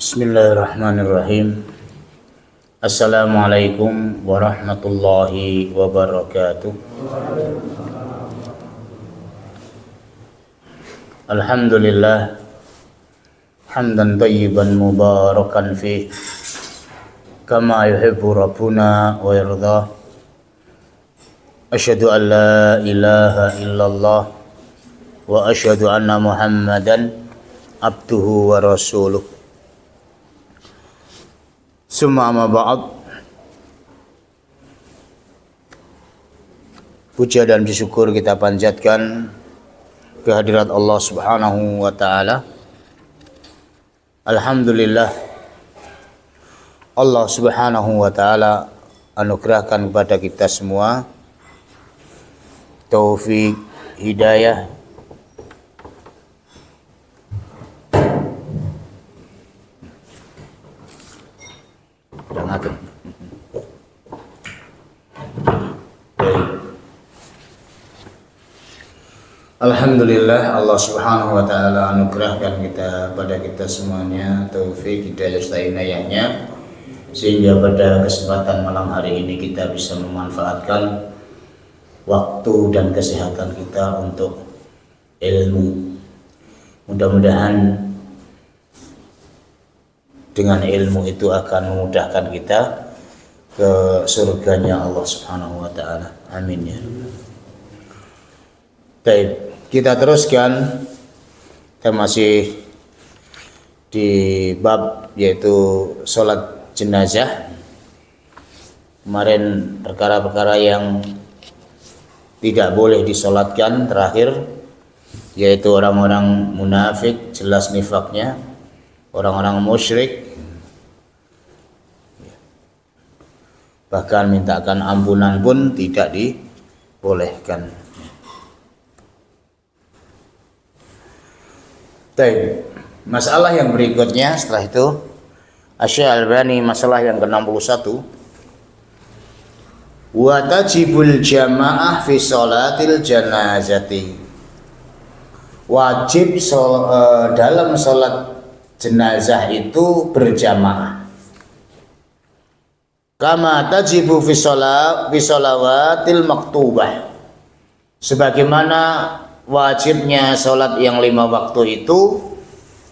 Bismillahirrahmanirrahim. Assalamualaikum warahmatullahi wabarakatuh. Alhamdulillah hamdan thayyiban mubarakan fih kama yuhibbu rabbuna wa yardah. Asyhadu an la ilaha illallah wa asyhadu anna Muhammadan abduhu wa rasuluh. Summa amma ba'd. Puja dan syukur kita panjatkan kehadirat Allah Subhanahu wa taala. Alhamdulillah, Allah Subhanahu wa taala anugerahkan kepada kita semua taufik, hidayah, Alhamdulillah, Allah Subhanahu wa taala anugerahkan pada kita semuanya taufik, hidayah serta inayahnya, sehingga pada kesempatan malam hari ini kita bisa memanfaatkan waktu dan kesehatan kita untuk ilmu. Mudah-mudahan dengan ilmu itu akan memudahkan kita ke surganya Allah Subhanahu wa taala. Amin ya. Baik, kita teruskan. Kita masih di bab yaitu sholat jenazah. Kemarin perkara-perkara yang tidak boleh disolatkan terakhir, yaitu orang-orang munafik jelas nifaknya, orang-orang musyrik, bahkan mintakan ampunan pun tidak dibolehkan. Baik, masalah yang berikutnya setelah itu Asy Albani, masalah yang ke-61, wa tajibul jamaah fi sholatil janazati. Wajib dalam sholat jenazah itu berjamaah. Kama tajibu fi sholawatil maktubah. Sebagaimana wajibnya sholat yang 5 waktu itu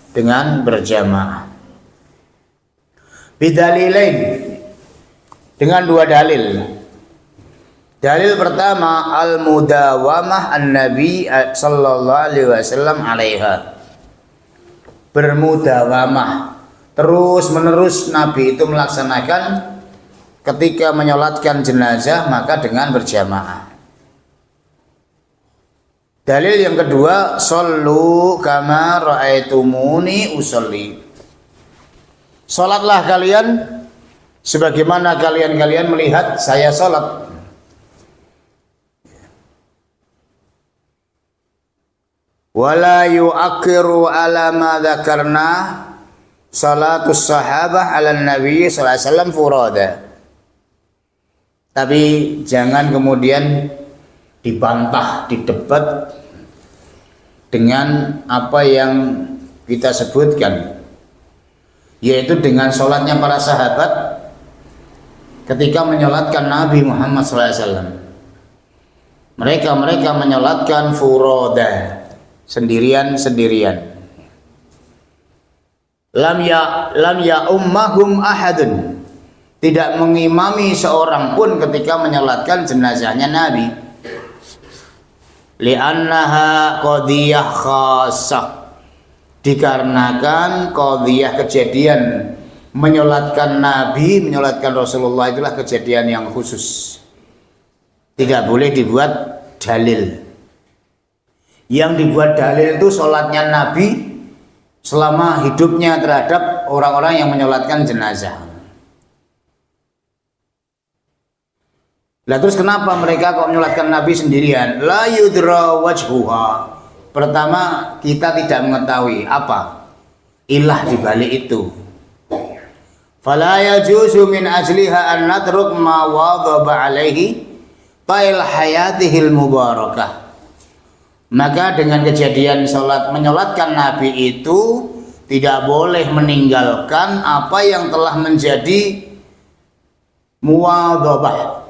dengan berjamaah. Bidalilain, dengan 2 dalil. Dalil pertama, al-mudawamah an-nabi sallallahu alaihi wasallam alaiha. Bermudawamah, terus menerus Nabi itu melaksanakan ketika menyolatkan jenazah maka dengan berjamaah. Dalil yang kedua, shollu kama ra'aitumuni usolli. Salatlah kalian sebagaimana kalian melihat saya salat. Wala yu'akhiru ala ma dzakarna salatus sahabah ala nabi sallallahu alaihi wasallam furada. Tapi jangan kemudian dibantah, didebat dengan apa yang kita sebutkan, yaitu dengan sholatnya para sahabat ketika menyolatkan Nabi Muhammad SAW. Mereka menyolatkan furoda, sendirian. Lam ya ummahum ahadun, tidak mengimami seorang pun ketika menyolatkan jenazahnya Nabi. Li'annaha qadiyah khassah, dikarenakan qadiyah kejadian menyolatkan Nabi, menyolatkan Rasulullah itulah kejadian yang khusus, tidak boleh dibuat dalil. Yang dibuat dalil itu sholatnya Nabi selama hidupnya terhadap orang-orang yang menyolatkan jenazah. Lah terus kenapa mereka kok menyolatkan Nabi sendirian? La yudra wajhuha. Pertama, kita tidak mengetahui apa ilah di balik itu. Fala yajuzu min ajliha an natruk ma wadhaba alaihi tail hayatihil mubarakah. Maka dengan kejadian menyolatkan Nabi itu tidak boleh meninggalkan apa yang telah menjadi muwadhabah,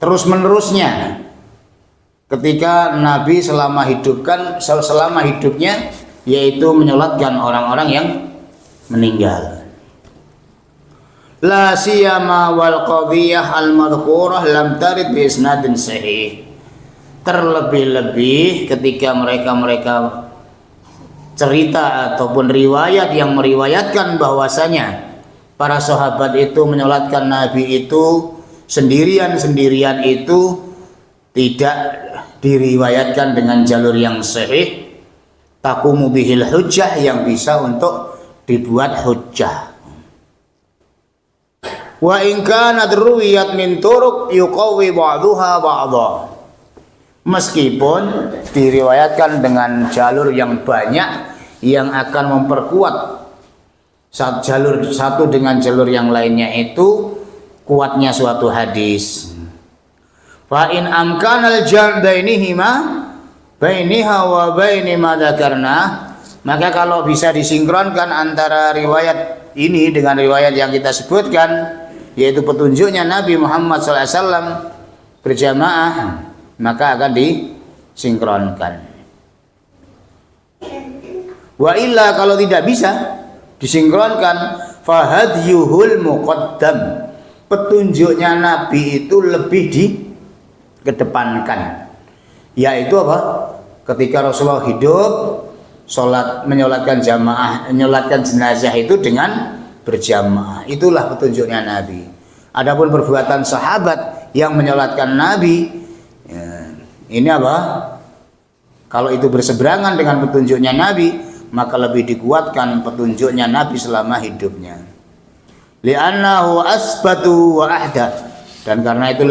terus menerusnya ketika Nabi selama hidupnya, yaitu menyolatkan orang-orang yang meninggal. La siyama wal qadhiyah al madhkurah lam tarid bi isnadin sahih. Terlebih-lebih ketika mereka cerita ataupun riwayat yang meriwayatkan bahwasanya para sahabat itu menyolatkan Nabi itu sendirian itu tidak diriwayatkan dengan jalur yang sahih, taqumu bihil hujjah, yang bisa untuk dibuat hujjah. Wa in kanat ruwiyat min turuq yuqawwi ba'daha ba'dha. Meskipun diriwayatkan dengan jalur yang banyak yang akan memperkuat jalur satu dengan jalur yang lainnya itu kuatnya suatu hadis. Fa in amkanal jam' bainihima bainiha wa baini ma dzakarna, maka kalau bisa disinkronkan antara riwayat ini dengan riwayat yang kita sebutkan, yaitu petunjuknya Nabi Muhammad SAW berjamaah, maka akan disinkronkan. Wa illa, kalau tidak bisa disinkronkan, fahadyuhul muqaddam, petunjuknya Nabi itu lebih dikedepankan, yaitu apa? Ketika Rasulullah hidup, menyolatkan jenazah itu dengan berjamaah, itulah petunjuknya Nabi. Adapun perbuatan sahabat yang menyolatkan Nabi, ini apa? Kalau itu berseberangan dengan petunjuknya Nabi, maka lebih dikuatkan petunjuknya Nabi selama hidupnya. Li'annahu asbatu wa ahda, dan karena itu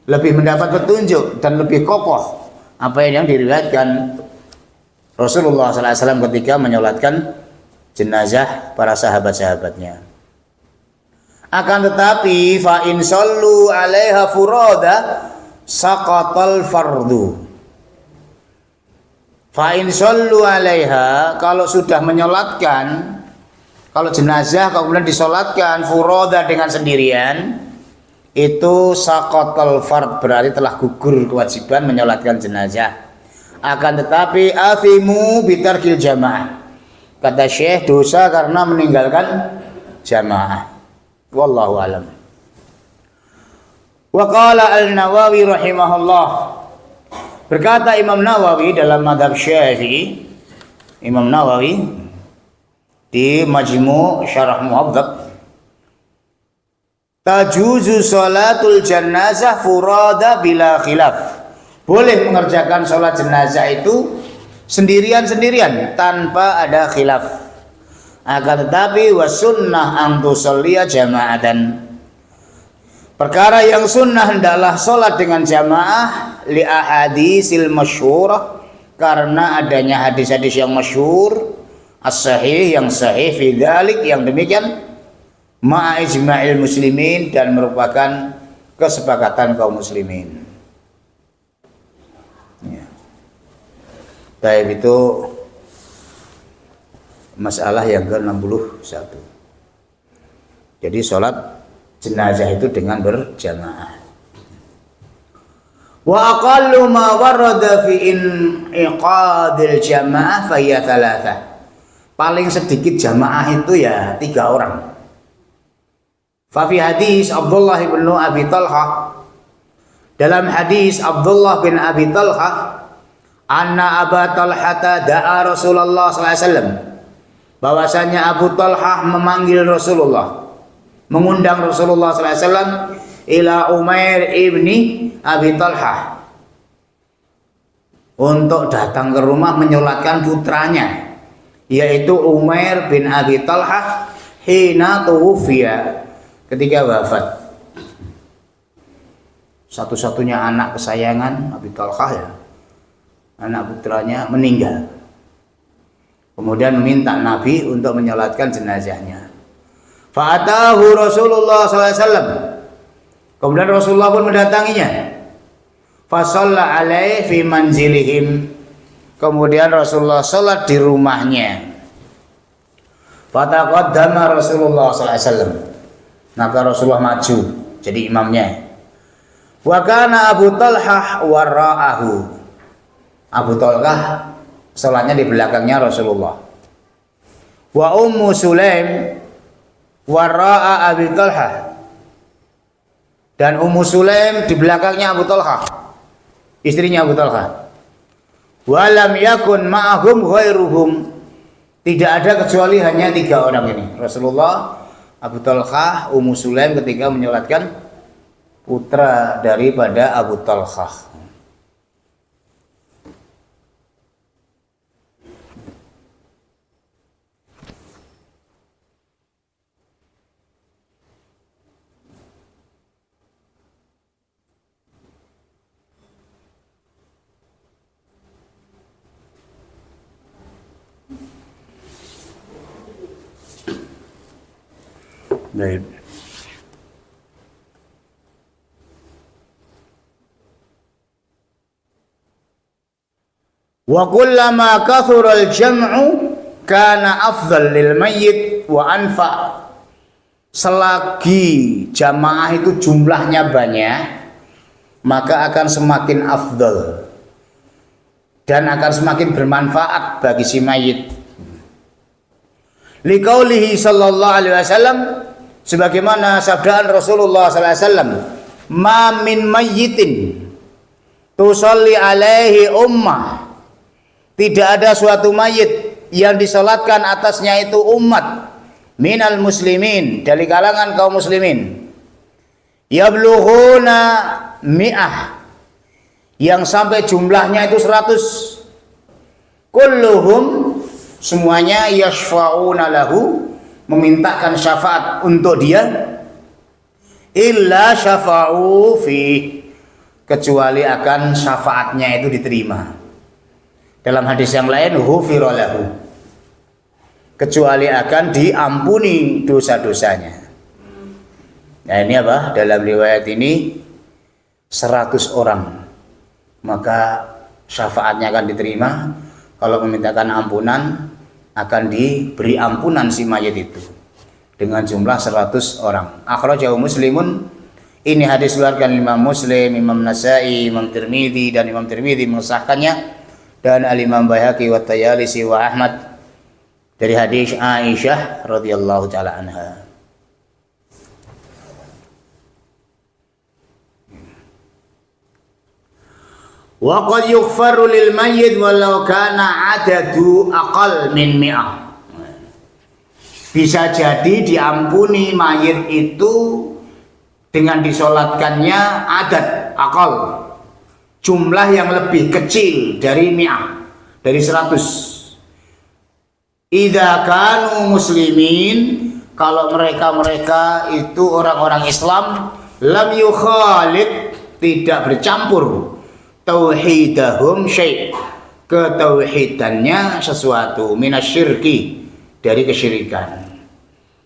lebih mendapat petunjuk dan lebih kokoh apa yang diriwayatkan Rasulullah SAW ketika menyolatkan jenazah para sahabat-sahabatnya. Akan tetapi fa in sallu 'alaiha furada saqatal fardu. Fa in sallu 'alaiha, kalau sudah menyolatkan, kalau jenazah kemudian disolatkan furada dengan sendirian, itu saqatal fard, berarti telah gugur kewajiban menyolatkan jenazah. Akan tetapi afimu bitarkil jamaah, kata Syekh, dosa karena meninggalkan jamaah. Wallahu alam. Wa qala al-Nawawi rahimahullah, berkata Imam Nawawi dalam mazhab Syafi'i, Imam Nawawi di Majmu' Syarah Muhadzab, tajuzu salatul janazah furada bila khilaf, boleh mengerjakan sholat jenazah itu sendirian-sendirian tanpa ada khilaf. Akan tetapi wasunnah an tusalliya jama'atan, perkara yang sunnah hendaklah sholat dengan jamaah, li ahadisil masyhurah, karena adanya hadis-hadis yang masyhur, as-sahih, yang sahih fi dzalik, yang demikian ma'a ijma'il muslimin, dan merupakan kesepakatan kaum muslimin. Ya. Baik, itu masalah yang ke-61. Jadi sholat jenazah itu dengan berjamaah. Wa aqallu ma warada fi inqadil jamaah fa hiya thalathah. Paling sedikit jamaah itu ya 3 orang. Fa fi hadis Abdullah bin Abi Talha, dalam hadis Abdullah bin Abi Talha, anna Abu Talha da'a Rasulullah sallallahu alaihi wasallam, bahwasanya Abu Talha memanggil Rasulullah, mengundang Rasulullah sallallahu alaihi wasallam ila Umair ibni Abi Talha, untuk datang ke rumah menyolatkan putranya, yaitu Umair bin Abi Talha, hina tuwfiya, ketika wafat. Satu-satunya anak kesayangan Abi Talha, ya, anak putranya meninggal. Kemudian meminta Nabi untuk menyolatkan jenazahnya. Fa'atahu Rasulullah sallallahu alaihi wasallam, kemudian Rasulullah pun mendatanginya. Fasalla alaihi fi manzilihim, kemudian Rasulullah sholat di rumahnya. Fataqaddama Rasulullah sallallahu alaihi wasallam. Maka Rasulullah maju jadi imamnya. Wa kana Abu Talhah wara'ahu. Abu Talhah sholatnya di belakangnya Rasulullah. Wa Ummu Sulaim wara'a Abi Talhah. Dan Ummu Sulaim di belakangnya Abu Talhah, istrinya Abu Talhah. Wa lam yakun ma'ahum ghairuhum. Tidak ada kecuali hanya 3 orang ini. Rasulullah, Abu Talhah, Ummu Sulaim ketika menyolatkan putra daripada Abu Talhah. Baik. Wa kullama kathura al-jam'u kana afdal lil mayyit wa anfa. Selagi jamaah itu jumlahnya banyak, maka akan semakin afdal dan akan semakin bermanfaat bagi si mayit. Liqaulihi sallallahu alaihi wasallam, sebagaimana sabdaan Rasulullah sallallahu alaihi wasallam, ma min mayyitin tusalli alaihi ummah. Tidak ada suatu mayit yang disolatkan atasnya itu umat minal muslimin, dari kalangan kaum muslimin, yablughuna mi'ah, yang sampai jumlahnya itu 100, kulluhum, semuanya, yashfa'una lahu, memintakan syafaat untuk dia, illa syafa'u fi, kecuali akan syafaatnya itu diterima. Dalam hadis yang lain, ghufira lahu, kecuali akan diampuni dosa-dosanya. Nah ini apa? Dalam riwayat ini 100 orang, maka syafaatnya akan diterima. Kalau memintakan ampunan, akan diberi ampunan si mayit itu dengan jumlah 100 orang. Akhrajahu Muslimun. Ini hadis keluarkan Imam Muslim, Imam Nasa'i, Imam Tirmidzi, dan Imam Tirmidzi mengesahkannya, dan Al-Imam Baihaqi wa Tayalisi wa Ahmad dari hadis Aisyah radhiyallahu taala anha. Wa qad yughfaru lil mayyit walau kana adadu aqal min mi'ah. Bisa jadi diampuni mayit itu dengan disolatkannya adat aqal, jumlah yang lebih kecil dari mi'ah, dari 100. Idza kanu muslimin, kalau mereka itu orang-orang Islam, lam yukhalid, tidak bercampur, tauhidahum syai', ketauhidannya sesuatu, minasyirki, dari kesyirikan.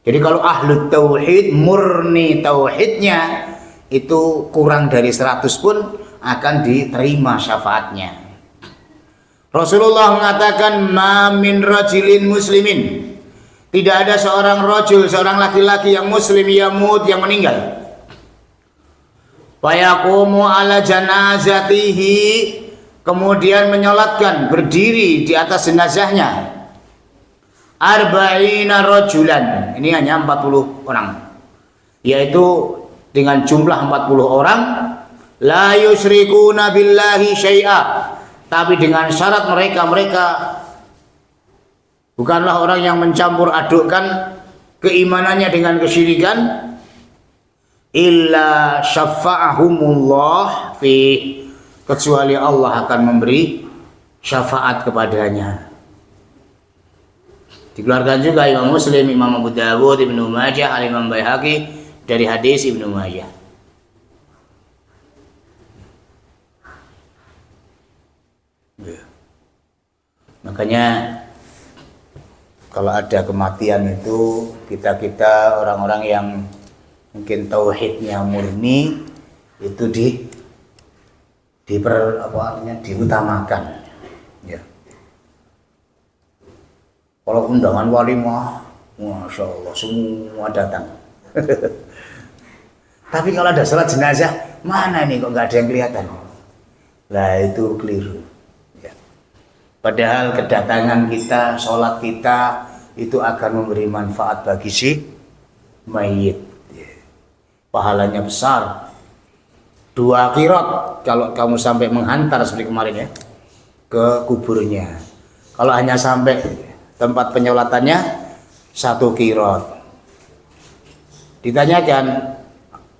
Jadi kalau ahlu tauhid, murni tauhidnya itu kurang dari 100 pun akan diterima syafaatnya. Rasulullah mengatakan, ma min rajulin muslimin, tidak ada seorang rajul, seorang laki-laki yang muslim, yamut, yang meninggal, fayaqumu ala janazatihi, kemudian menyolatkan, berdiri di atas jenazahnya, arba'ina rajulan, ini hanya 40 orang, yaitu dengan jumlah 40 orang, la yusyrikuna billahi syai'a, tapi dengan syarat mereka bukanlah orang yang mencampur adukkan keimanannya dengan kesyirikan, illa syafa'ahumullah fi, kecuali Allah akan memberi syafaat kepadanya. Dikeluarkan juga Imam Muslim, Imam Abu Dawud, Ibnu Majah, Al-Imam Baihaqi dari hadis Ibnu Majah. Makanya kalau ada kematian itu, kita orang-orang yang mungkin tauhidnya murni itu diutamakan, ya. Kalau undangan walimah, masya Allah semua datang. Tapi kalau ada sholat jenazah, mana nih kok nggak ada yang kelihatan? Lah itu keliru. Ya. Padahal kedatangan kita, sholat kita itu akan memberi manfaat bagi si mayit. Ya. Pahalanya besar. 2 qirot kalau kamu sampai menghantar seperti kemarin ya ke kuburnya. Kalau hanya sampai tempat penyolatannya 1 qirot. Ditanyakan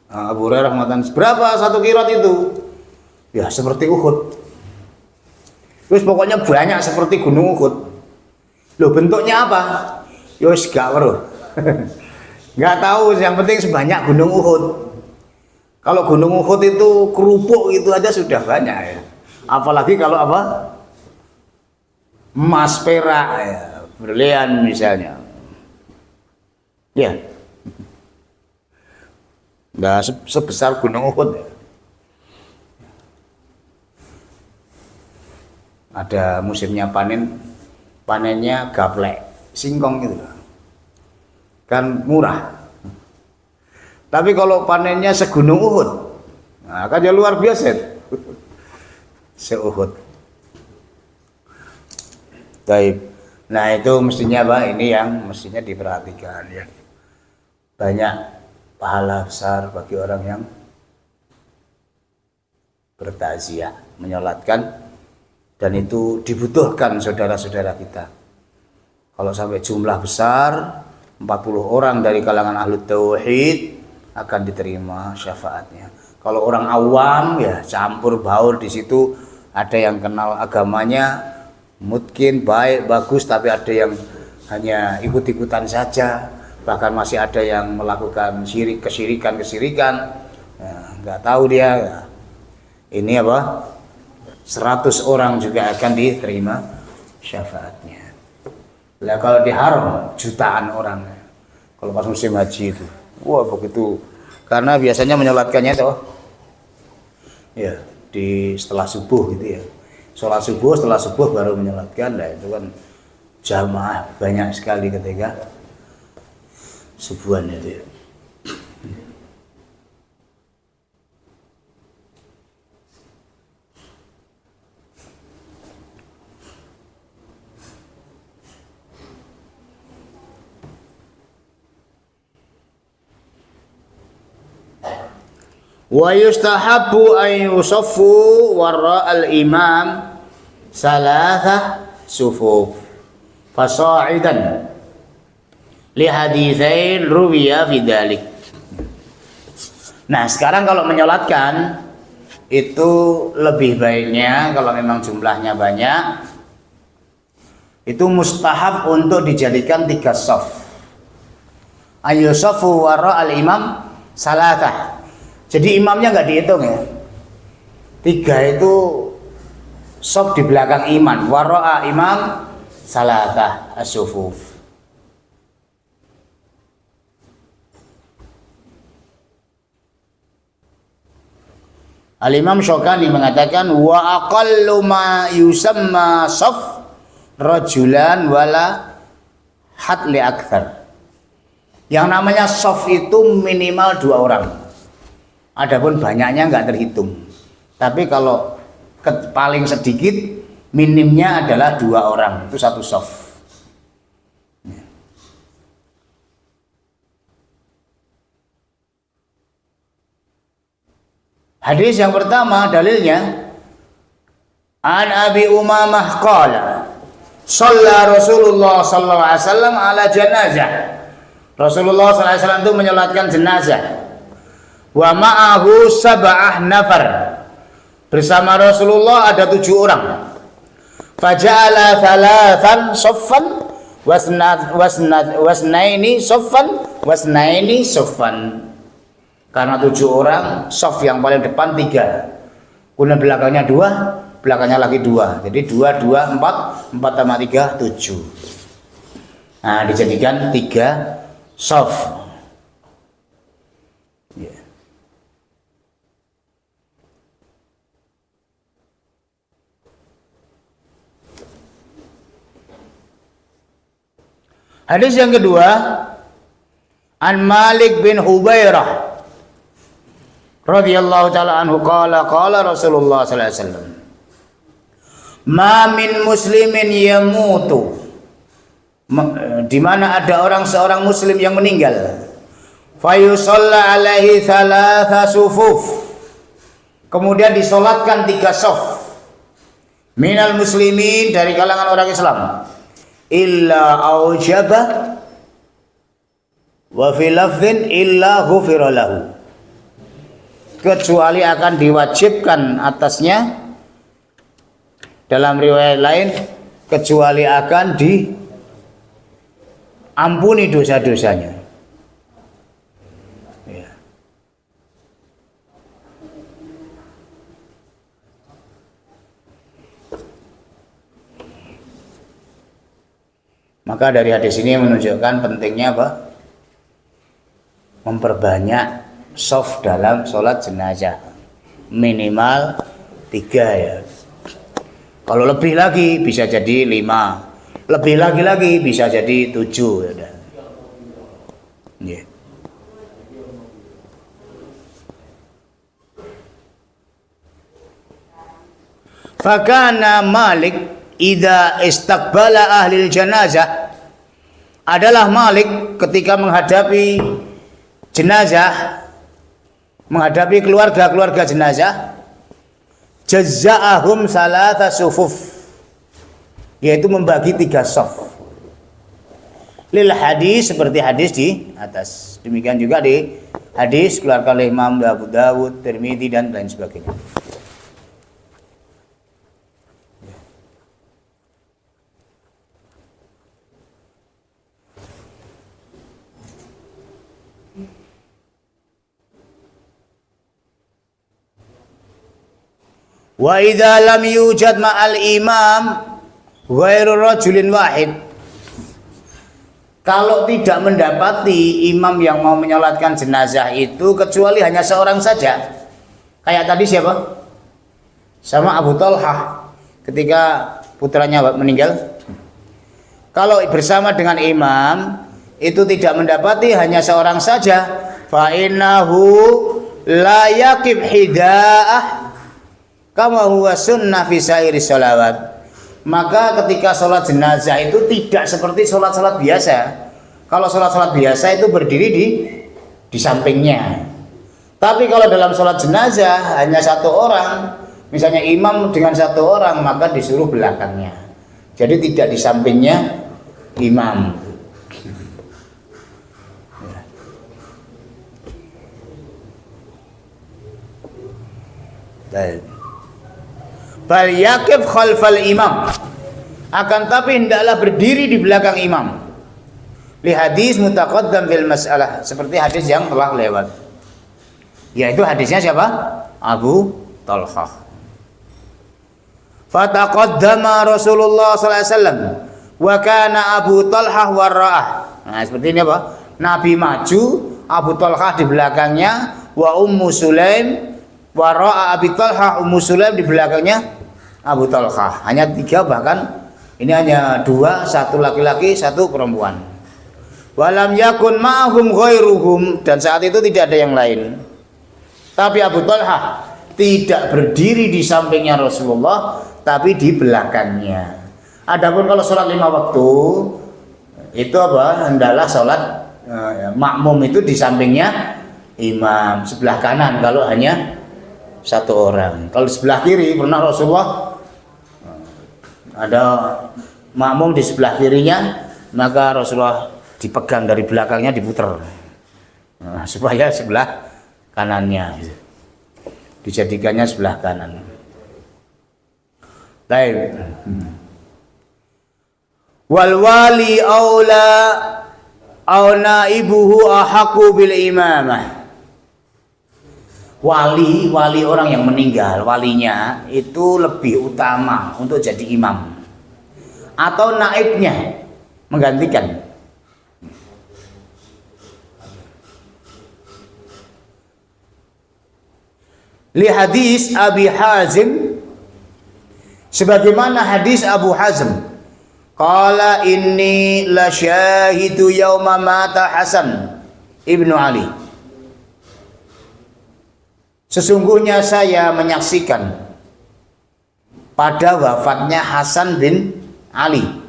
Abu Hurairah mengatakan, berapa 1 qirot itu? Ya seperti Uhud. Terus pokoknya banyak seperti gunung Uhud. Loh bentuknya apa? Yos gak weruh. Nggak tahu, yang penting sebanyak gunung Uhud. Kalau gunung Uhud itu kerupuk itu aja sudah banyak ya. Apalagi kalau apa? Emas, perak, ya, berlian misalnya. Ya. Nah, sebesar gunung Uhud. Ada musimnya panen, panennya gaplek, singkong gitu. Kan murah. Tapi kalau panennya segunung Uhud, nah kan ya luar biasa. Se-Uhud. Baik. Nah itu mestinya Pak, ini yang mestinya diperhatikan ya. Banyak pahala besar bagi orang yang bertakziah, menyolatkan, dan itu dibutuhkan saudara-saudara kita. Kalau sampai jumlah besar, 40 orang dari kalangan ahlu tauhid akan diterima syafaatnya. Kalau orang awam ya campur baur di situ, ada yang kenal agamanya mungkin baik bagus, tapi ada yang hanya ikut-ikutan saja, bahkan masih ada yang melakukan kesirikan, nggak tahu dia. Ini apa? 100 orang juga akan diterima syafaatnya. Lah kalau di haram jutaan orang. Kalau pas musim haji itu, wah begitu. Karena biasanya menyolatkannya itu, ya di setelah subuh gitu ya. Sholat subuh, setelah subuh baru menyolatkan. Nah itu kan jamaah banyak sekali ketika subuhan itu ya. Wa yustahabbu an yusaffu wara al-imam salatha sufuf fasa'idan li haditsain ruwiya fi dzalik. Nah, sekarang kalau menyolatkan itu lebih baiknya kalau memang jumlahnya banyak itu mustahab untuk dijadikan 3 shaf. Ayusafu wara al-imam salatha. Jadi imamnya nggak dihitung ya. 3 itu shaf di belakang imam. Wara'a imam salatha as-sufuf. Al-Imam Syaukani mengatakan wa aqallu ma yusamma shaf rajulan wala hadli akthar. Yang namanya shaf itu minimal 2 orang. Adapun banyaknya nggak terhitung. Tapi kalau paling sedikit minimnya adalah 2 orang, itu 1 shaf. Hadis yang pertama dalilnya an Abi Umamah qala shalla Rasulullah sallallahu alaihi wasallam ala janazah. Rasulullah sallallahu alaihi wasallam itu menyolatkan jenazah. Wa ma'ahu sab'ah nafar. Bersama Rasulullah ada 7 orang. Faja'ala thalathan saffan wasnaini saffan. Karena 7 orang, shaf yang paling depan 3. Kemudian belakangnya 2, belakangnya lagi 2. Jadi 2, 2, 4, 4 tambah 3, 7. Nah, dijadikan 3 shaf. Yeah. Hadis yang kedua, an Malik bin Hubairah radhiyallahu taala anhu qala Rasulullah sallallahu alaihi wasallam, ma min muslimin yamutu, di mana ada seorang muslim yang meninggal, fayusalla alaihi thalatha sufuf, kemudian disolatkan 3 saf, minal muslimin, dari kalangan orang Islam, illa aujaba wa fi lafdhin illa ghufira lahu, kecuali akan diwajibkan atasnya, dalam riwayat lain kecuali akan diampuni dosa-dosanya. Ya. Maka dari hadis ini menunjukkan pentingnya apa? Memperbanyak shaf dalam sholat jenazah, minimal 3 ya. Kalau lebih lagi bisa jadi 5, lebih lagi bisa jadi 7 ya udah. Yeah. Fakana Malik idza istaqbala ahli janazah, adalah Malik ketika menghadapi jenazah, menghadapi keluarga jenazah, jazza'ahum salata sufuf, yaitu membagi 3 saf, lil hadis, seperti hadis di atas. Demikian juga di hadis keluarga oleh Imam Abu Dawud, Tirmidzi dan lain sebagainya. Wa idza lam yujad ma'al imam ghairu rajulin wahid, kalau tidak mendapati imam yang mau menyolatkan jenazah itu kecuali hanya seorang saja, kayak tadi siapa? Sama Abu Talhah ketika putranya meninggal. Kalau bersama dengan imam itu tidak mendapati hanya seorang saja, fa innahu la yaqib hidaah kama huwa sunnah fi sairi sholawat, maka ketika sholat jenazah itu tidak seperti sholat biasa. Kalau sholat biasa itu berdiri di sampingnya, tapi kalau dalam sholat jenazah hanya 1 orang, misalnya imam dengan 1 orang, maka disuruh belakangnya, jadi tidak di sampingnya imam. Baik. Bal yaqif khalfal imam, akan tapi hendaklah berdiri di belakang imam. Li hadis mutaqaddam fil mas'alah, seperti hadis yang telah lewat, yaitu hadisnya siapa? Abu Talhah. Fataqaddama Rasulullah sallallahu alaihi wasallam wa kana Abu Talhah wara'ah. Nah, seperti ini apa? Nabi maju, Abu Talhah di belakangnya, wa Ummu Sulaim wara'a Abi Talhah, Ummu Sulaim di belakangnya Abu Talhah. Hanya 3, bahkan ini hanya 2, 1 laki-laki, 1 perempuan. Walam yakun ma'hum ghairuhum, dan saat itu tidak ada yang lain. Tapi Abu Talhah tidak berdiri di sampingnya Rasulullah, tapi di belakangnya. Adapun kalau sholat 5 waktu itu apa? Hendaklah sholat makmum itu di sampingnya imam, sebelah kanan kalau hanya 1 orang. Kalau di sebelah kiri, pernah Rasulullah ada makmum di sebelah kirinya, maka Rasulullah dipegang dari belakangnya, diputer, supaya sebelah kanannya dijadikannya sebelah kanan. Baik. Wal wali aula au naibuhu ahaqu bil imamah. Wali orang yang meninggal, walinya itu lebih utama untuk jadi imam, atau naibnya menggantikan. Li hadis Abi Hazim, sebagaimana hadis Abu Hazim, Qala inni la syahidu yauma mata Hasan ibnu Ali. Sesungguhnya saya menyaksikan pada wafatnya Hasan bin Ali.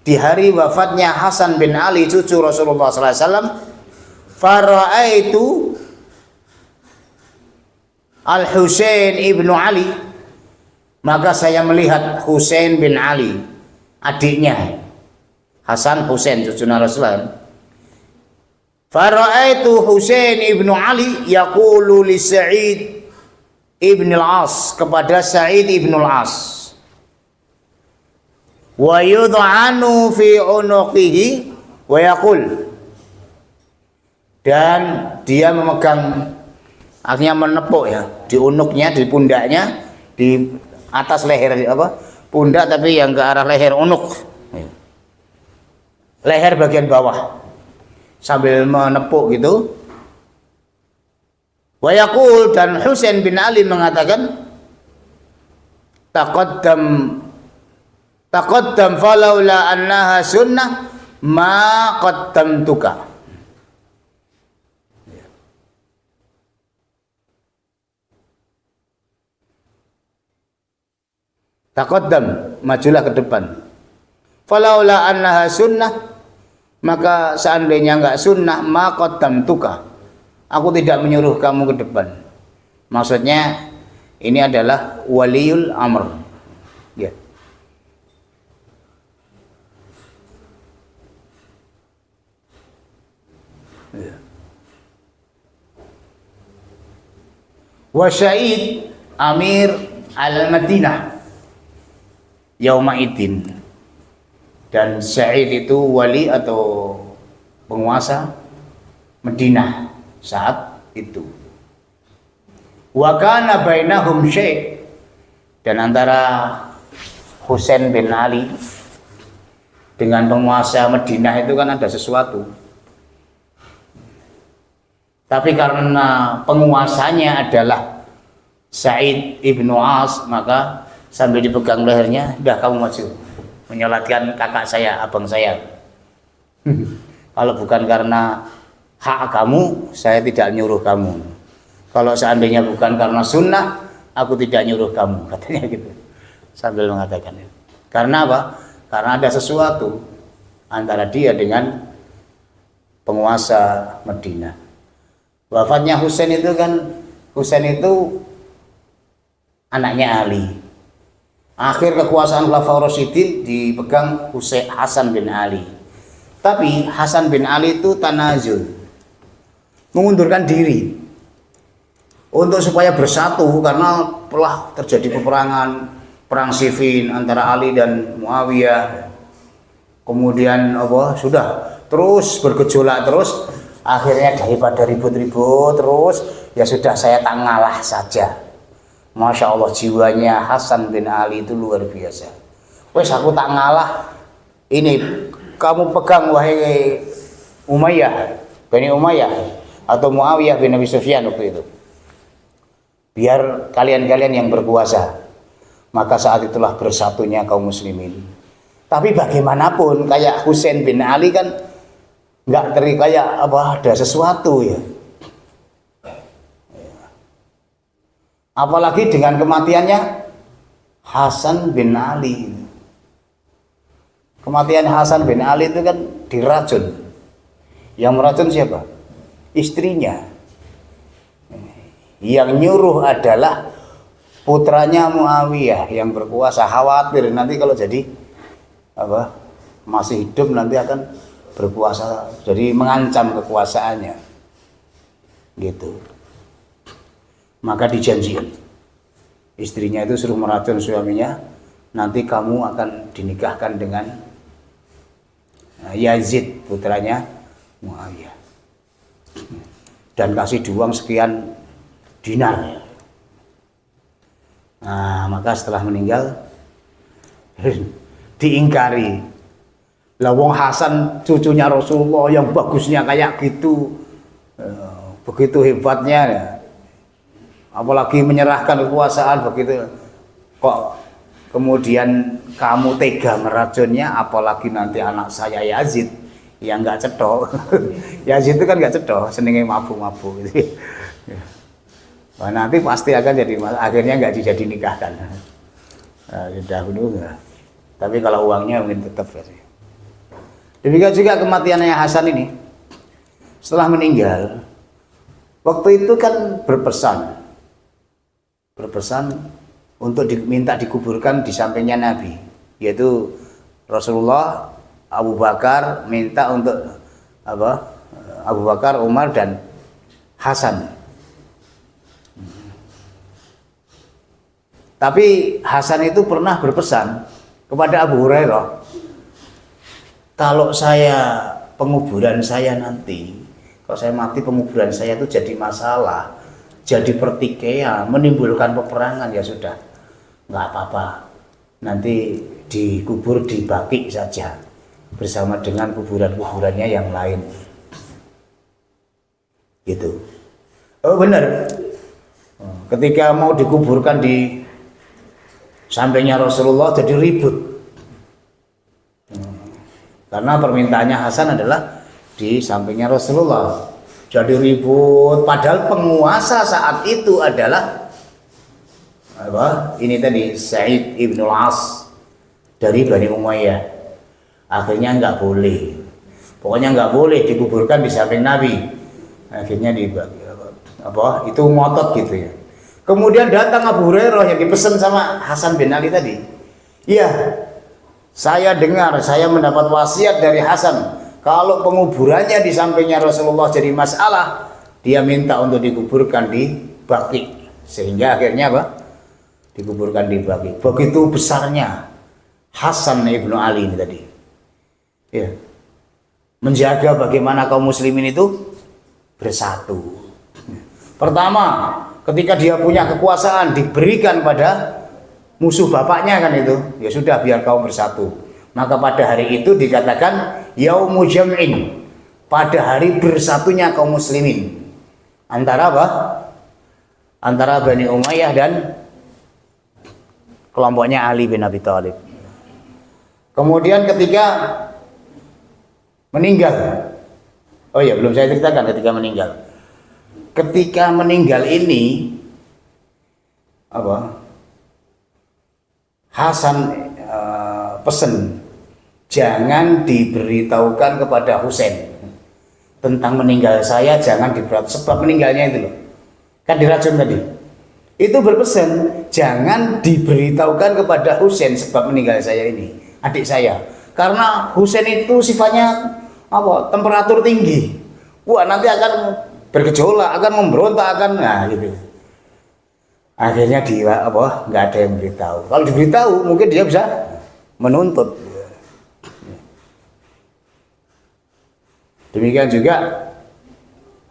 Di hari wafatnya Hasan bin Ali cucu Rasulullah SAW, fara'aitu Al-Husain ibnu Ali, maka saya melihat Husain bin Ali, adiknya Hasan Husain cucu Rasulullah. Fara'aitu Husain ibnu Ali yaqulu li Sa'id ibn al-As, kepada Sa'id ibn al-As, wa yud'anu fi unuqihi wa yaqul, dan dia memegang, akhirnya menepuk ya, di unuknya, di pundaknya, di atas leher apa? Pundak tapi yang ke arah leher, unuk. Leher bagian bawah. Sambil menepuk gitu. Wa yaqul, dan Husain bin Ali mengatakan, taqaddam falaula annaha sunnah ma qaddamtuka. Taqaddam, majulah ke depan. Falaula annaha sunnah, maka seandainya enggak sunnah, ma qaddamtuka, aku tidak menyuruh kamu ke depan. Maksudnya ini adalah waliul amr. Ya. Ya. Wa Sa'id Amir al-Madinah yauma idin, dan Sa'id itu wali atau penguasa Madinah saat itu. Wa kana bainahum syai', dan antara Husain bin Ali dengan penguasa Madinah itu kan ada sesuatu. Tapi karena penguasanya adalah Sa'id ibnu As, maka sambil dipegang lehernya, "Dah, kamu maju menyolatkan kakak saya, abang saya." Kalau bukan karena hak kamu, saya tidak nyuruh kamu. Kalau seandainya bukan karena sunnah, aku tidak nyuruh kamu, katanya gitu. Sambil mengatakan itu. Karena apa? Karena ada sesuatu antara dia dengan penguasa Madinah. Wafatnya Husain itu kan, Husain itu anaknya Ali. Akhir kekuasaan Khulafaur Rasyidin dipegang Hasan bin Ali. Tapi Hasan bin Ali itu tanazul, mengundurkan diri untuk supaya bersatu, karena telah terjadi peperangan, perang Siffin antara Ali dan Muawiyah. Kemudian sudah terus bergejolak terus, akhirnya daripada ribut-ribut terus, ya sudah, saya tak ngalah saja. Masya Allah, jiwanya Hasan bin Ali itu luar biasa. Wes, aku tak ngalah, ini kamu pegang wahai Umayyah, Bani Umayyah atau Muawiyah bin Abi Sufyan waktu itu. Biar kalian-kalian yang berkuasa. Maka saat itulah bersatunya kaum muslimin. Tapi bagaimanapun kayak Husain bin Ali kan nggak kayak ada sesuatu ya. Apalagi dengan kematiannya Hasan bin Ali. Kematian Hasan bin Ali itu kan diracun. Yang meracun siapa? Istrinya. Yang nyuruh adalah putranya Muawiyah yang berkuasa. Khawatir nanti kalau jadi masih hidup nanti akan berkuasa, jadi mengancam kekuasaannya gitu. Maka dijanjikan istrinya itu suruh meracun suaminya, nanti kamu akan dinikahkan dengan Yazid putranya Muawiyah, dan kasih uang sekian dinar. Nah, maka setelah meninggal diingkari. Lah wong Hasan cucunya Rasulullah yang bagusnya kayak gitu, begitu hebatnya, apalagi menyerahkan kekuasaan begitu, kok kemudian kamu tega meracunnya, apalagi nanti anak saya Yazid yang nggak cetok. Yazid itu kan nggak cetok, senengnya mabuk-mabuk gitu. Nah, nanti pasti akan jadi akhirnya nggak jadi nikahkan. Nah, dahulu enggak. Tapi kalau uangnya mungkin tetap ya. Demikian juga kematiannya Hasan ini. Setelah meninggal, waktu itu kan berpesan untuk diminta dikuburkan di sampingnya Nabi, yaitu Rasulullah, Abu Bakar minta untuk apa? Abu Bakar, Umar dan Hasan. Tapi Hasan itu pernah berpesan kepada Abu Hurairah, kalau penguburan saya nanti, kalau saya mati penguburan saya itu jadi masalah, jadi pertikaian, menimbulkan peperangan, ya sudah, nggak apa-apa, nanti dikubur di Baqi saja bersama dengan kuburan-kuburannya yang lain. Gitu. Oh benar. Ketika mau dikuburkan di sampingnya Rasulullah jadi ribut. Karena permintaannya Hasan adalah di sampingnya Rasulullah. Jadi ribut, padahal penguasa saat itu adalah apa? Ini tadi Sa'id ibn al-As dari Bani Umayyah. Akhirnya nggak boleh. Pokoknya nggak boleh dikuburkan di samping Nabi. Akhirnya dibagi apa? Itu ngotot gitu ya. Kemudian datang Abu Hurairah yang dipesan sama Hasan bin Ali tadi. Iya, saya dengar, saya mendapat wasiat dari Hasan, kalau penguburannya di sampingnya Rasulullah jadi masalah, dia minta untuk dikuburkan di Baqi. Sehingga akhirnya apa? Dikuburkan di Baqi. Begitu besarnya Hasan ibnu Ali ini tadi. Ya. Menjaga bagaimana kaum muslimin itu bersatu. Pertama, ketika dia punya kekuasaan diberikan pada musuh bapaknya kan itu, ya sudah biar kaum bersatu. Maka pada hari itu dikatakan Yaumu Jam'in, pada hari bersatunya kaum muslimin. Antara apa? Antara Bani Umayyah dan kelompoknya Ali bin Abi Thalib. Kemudian ketika meninggal, oh ya belum saya ceritakan ketika meninggal. Ketika meninggal ini apa? Hasan pesen jangan diberitahukan kepada Husain tentang meninggal saya, jangan diberitahu sebab meninggalnya itu loh. Kan diracun tadi. Itu berpesan jangan diberitahukan kepada Husain sebab meninggal saya ini, adik saya. Karena Husain itu sifatnya apa? Temperatur tinggi. Wah, nanti akan bergejolak, akan memberontak, akan gitu. Akhirnya dia nggak ada yang beritahu. Kalau diberitahu mungkin dia bisa menuntut. Demikian juga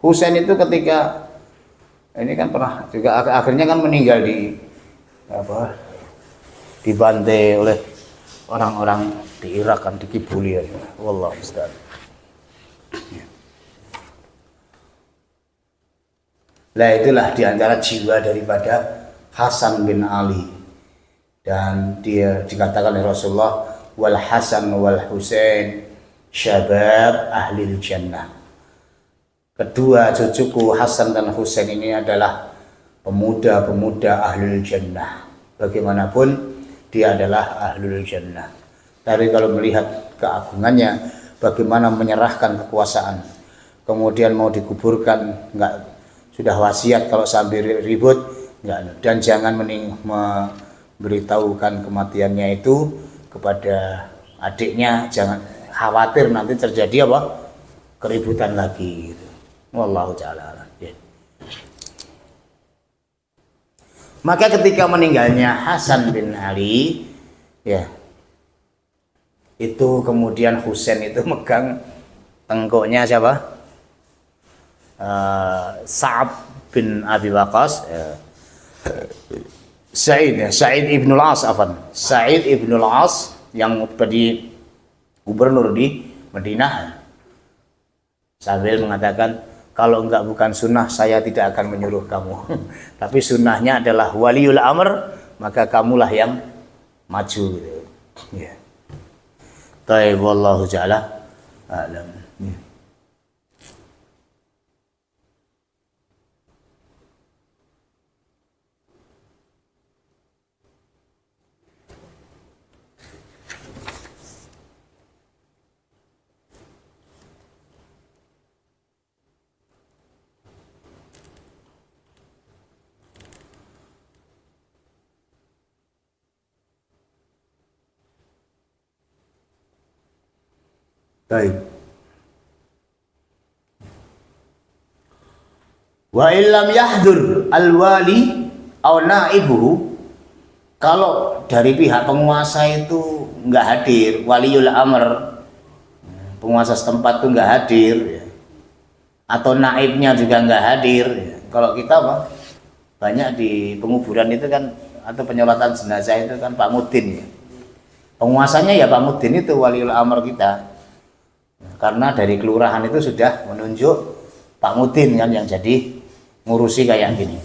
Husain itu ketika ini kan pernah juga akhirnya kan meninggal dibantai oleh orang-orang di Irak kan, dikibuli ya. Wallahu musta'an. Nah itulah diantara jiwa daripada Hasan bin Ali, dan dia dikatakan oleh Rasulullah wal Hasan wal Husain syabab ahlil jannah. Kedua cucuku Hasan dan Husain ini adalah pemuda-pemuda ahlul jannah. Bagaimanapun dia adalah ahlul jannah. Tapi kalau melihat keagungannya, bagaimana menyerahkan kekuasaan, kemudian mau dikuburkan, enggak, sudah wasiat kalau sambil ribut enggak, dan jangan memberitahukan kematiannya itu kepada adiknya, jangan khawatir nanti terjadi keributan lagi gitu. Wallahu ta'ala. Ya. Maka ketika meninggalnya Hasan bin Ali, ya, itu kemudian Husain itu megang tengkuknya siapa? Sa'ad bin Abi Waqqas, Sa'id ibn al-As, Sa'id ibn al-As yang menjadi gubernur di Madinah, sambil mengatakan, kalau enggak bukan sunnah saya tidak akan menyuruh kamu. Tapi sunnahnya adalah waliul amr, maka kamulah yang maju gitu. Ya. Baik, wallahu ta'ala a'lam. Ya. Baik. Wa illam yahdur al-wali aw naibuhu, kalau dari pihak penguasa itu enggak hadir, waliul amr, penguasa setempat itu enggak hadir ya. Atau naibnya juga enggak hadir ya. Kalau kita apa? Banyak di penguburan itu kan, atau penyolatan jenazah itu kan Pak Mudin ya. Penguasanya ya Pak Mudin itu waliul amr kita. Karena dari kelurahan itu sudah menunjuk Pak Mudin kan yang jadi ngurusi kayak gini.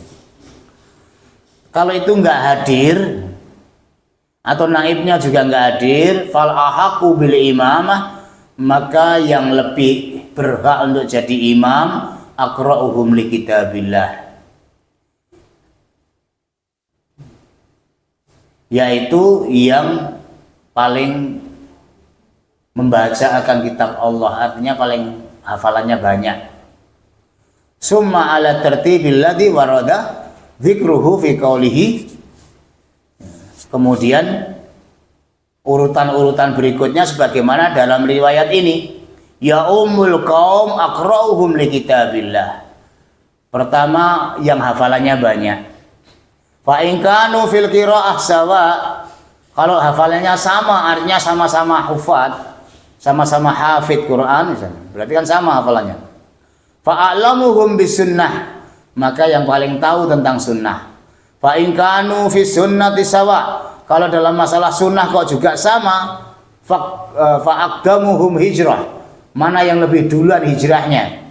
Kalau itu enggak hadir atau naibnya juga enggak hadir, fal ahaqu bil imamah, maka yang lebih berhak untuk jadi imam aqra'uhum li kitabillah, yaitu yang paling membaca akan kitab Allah, artinya paling hafalannya banyak. Summa ala tertibil ladzi warada dzikruhu fi qoulihi, kemudian urutan-urutan berikutnya sebagaimana dalam riwayat ini, ya ummul qaum aqra'uhum li kitabillah. Pertama yang hafalannya banyak. Fa in kanu fil qiraa'ah sawa, kalau hafalannya sama artinya sama-sama hufad, sama-sama hafid Quran misalnya, berarti kan sama hafalannya. Fa'alamuhum bisunnah, maka yang paling tahu tentang sunnah. Fa in kanu fi sunnati sawa, kalau dalam masalah sunnah kok juga sama. Fa'aqdamuhum hijrah, mana yang lebih duluan hijrahnya.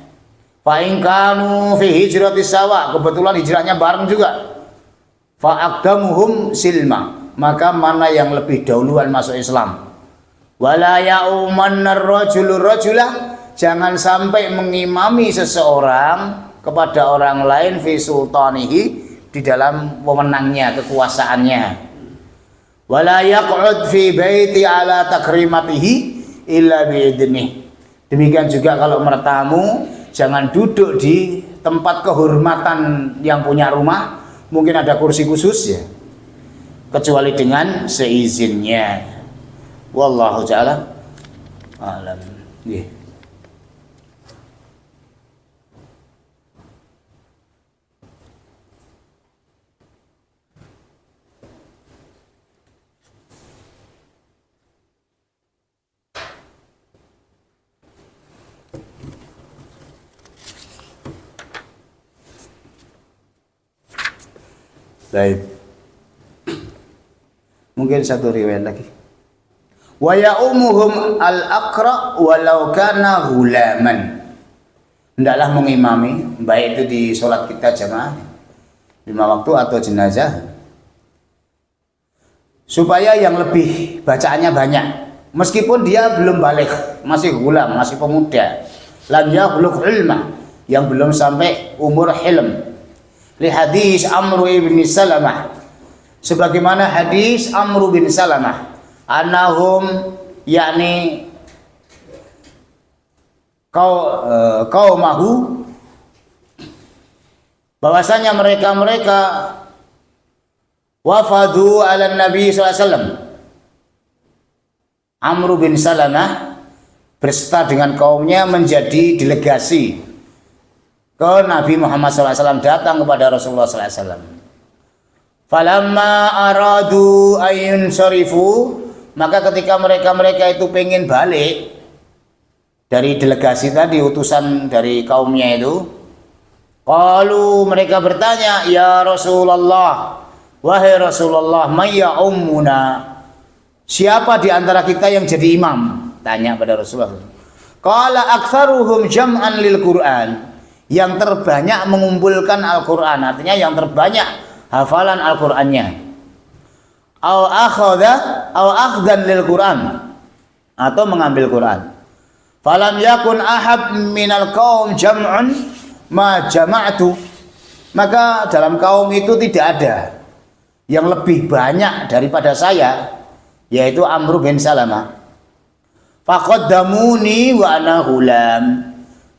Fa in kanu fi hijrati sawa, kebetulan hijrahnya bareng juga. Fa'aqdamuhum silma, maka mana yang lebih dahuluan masuk Islam. Wala ya'umannar rajulu rajulah, jangan sampai mengimami seseorang kepada orang lain fi sultanihi, di dalam wewenangnya, kekuasaannya. Wala yaq'ud fi baiti ala takrimatihi illa biidnih. Demikian juga kalau bertamu, jangan duduk di tempat kehormatan yang punya rumah, mungkin ada kursi khusus ya, kecuali dengan seizinnya. Wallahu ta'ala a'lam. Yeah. Baik. Mungkin satu riwayat lagi. Wa ya'umuhum al-aqra walau kana ghulaman. Hendaklah mengimami, baik itu di sholat kita jamaah 5 waktu atau jenazah, supaya yang lebih bacaannya banyak, meskipun dia belum balik, masih gulam, masih pemuda, lam yablugh ilma, yang belum sampai umur hilm. Li hadis Amr bin Salamah, sebagaimana hadis Amr bin Salamah, annahum yakni qaumahu, bahwasanya mereka wafadu ala Nabi sallallahu alaihi wasallam. Amr bin Salamah berserta dengan kaumnya menjadi delegasi ke Nabi Muhammad SAW, datang kepada Rasulullah SAW. Falamma aradu ayun syarifu, maka ketika mereka itu pengen balik dari delegasi tadi, utusan dari kaumnya itu, qalu, mereka bertanya, ya Rasulullah, wahai Rasulullah, mayya ummuna, siapa di antara kita yang jadi imam? Tanya pada Rasulullah. Qala aktsaruhum jam'an lil Qur'an, yang terbanyak mengumpulkan Al-Quran, artinya yang terbanyak hafalan Al-Qurannya. au akhdan lil Quran, atau mengambil Quran. Falam yakun ahad minal qaum jam'un ma jama'tu, maka dalam kaum itu tidak ada yang lebih banyak daripada saya, yaitu Amr bin Salamah. Faqaddamuni wa ana ghulam,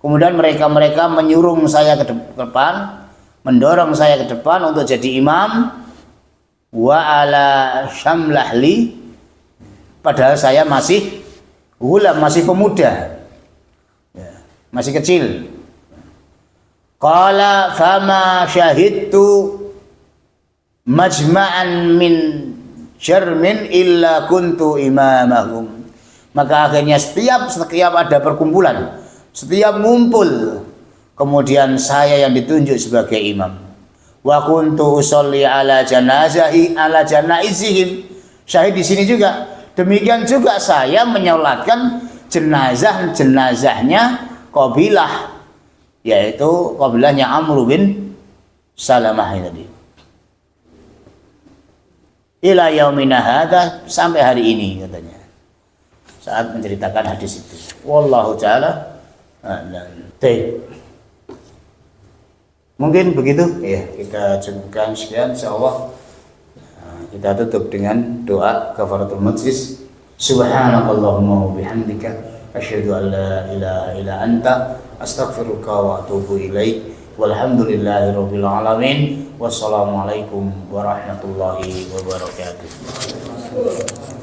kemudian mereka menyuruh saya ke depan, mendorong saya ke depan untuk jadi imam. Wa ala syamlahli, padahal saya masih ghulam, masih pemuda, ya, masih kecil. Qala fama syahidtu majma'an min jarmin illa kuntu imamahum, maka akhirnya setiap ada perkumpulan, setiap ngumpul, kemudian saya yang ditunjuk sebagai imam. Wa kuntu usolli ala janaizihim, syahid di sini juga. Demikian juga saya menyolatkan jenazahnya kabilah, yaitu kabilahnya Amr bin Salamah tadi. Ila yaumina hadza, sampai hari ini katanya, saat menceritakan hadis itu. Wallahu taala a'lam. Mungkin begitu ya, kita cukupkan sekian, insyaallah. Kita tutup dengan doa kafaratul majlis. Subhanakallahumma wa bihamdika asyhadu an la ilaha illa anta astaghfiruka wa atubu ilaik. Walhamdulillahirabbil alamin. Wassalamualaikum warahmatullahi wabarakatuh.